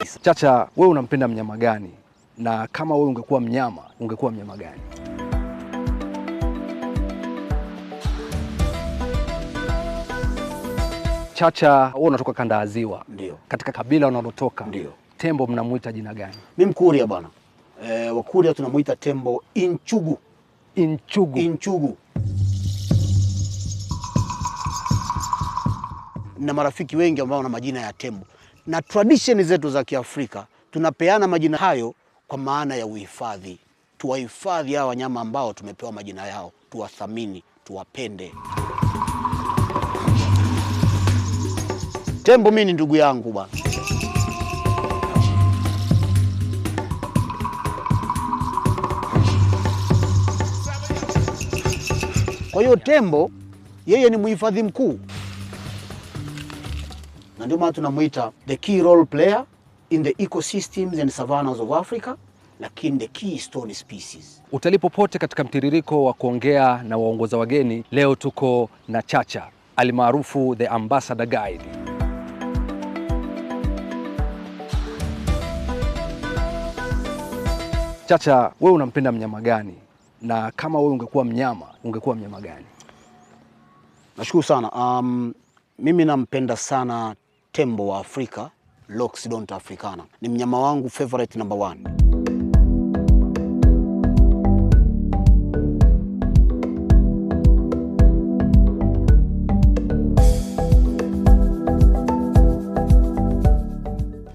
Chacha, wewe unampenda mnyama gani? Na kama wewe ungekuwa mnyama gani? Chacha, wewe unatoka kanda ya Ziwa. Ndio. Katika kabila unalotoka, ndio, tembo mnamuita jina gani? Mimi Mkuria bwana. Wakuria tunamuita tembo Inchugu. Inchugu. Na marafiki wengi ambao wana majina ya tembo. Na tradition zetu za Kiafrika tunapeana majina hayo kwa maana ya uhifadhi. Tuwahifadhi hao wanyama ambao tumepewa majina yao, tuwathamini, tuwapende. Tembo mimi ni ndugu yangu bwana. Kwa hiyo tembo yeye ni muhifadhi mkuu. Na ndio maana tunamuita the key role player in the ecosystems and savannas of Africa, lakini the keystone species. Utalii popote katika mtiririko wa kuongea na waongoza wageni, leo tuko na Chacha, alimaarufu the Ambassador Guide. Chacha, wewe unampenda mnyama gani? Na kama wewe ungekuwa mnyama gani? Nashukuru sana. Mimi nampenda sana tembo wa Afrika, Loxodonta africana. Ni mnyama wangu favorite number 1.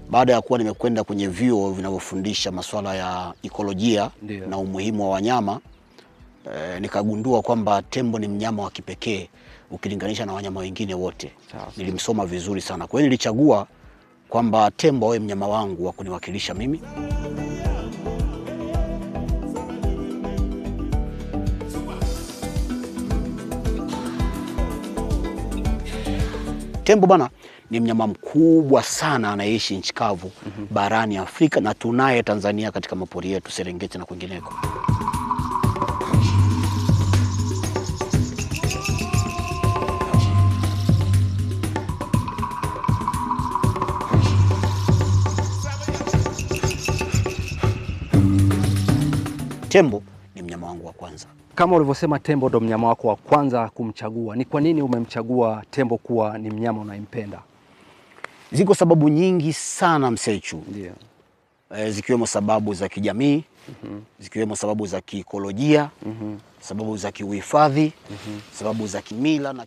Baada ya kuwa nimekwenda kwenye vyuo vinavyofundisha masuala ya ekolojia na umuhimu wa wanyama, nikagundua kwamba tembo ni mnyama wa kipekee ukilinganisha na wanyama wengine wote. Nilimsoma vizuri sana. Kwa hiyo nilichagua kwamba tembo awe mnyama wangu wa kuniwakilisha mimi. Tembo bana ni mnyama mkubwa sana anayeishi nchi kavu barani Afrika, na tunaye Tanzania katika mapori yetu Serengeti na kwingineko. Tembo ni mnyama wangu wa kwanza. Kama ulivyosema tembo ndo mnyama wako wa kwanza kumchagua, ni kwa nini umemchagua tembo kuwa ni mnyama unayempenda? Ziko sababu nyingi sana Msechu. Ndio. Zikiwemo sababu za kijamii, zikiwemo sababu za kiikolojia, sababu za kiuhifadhi, sababu za kimila na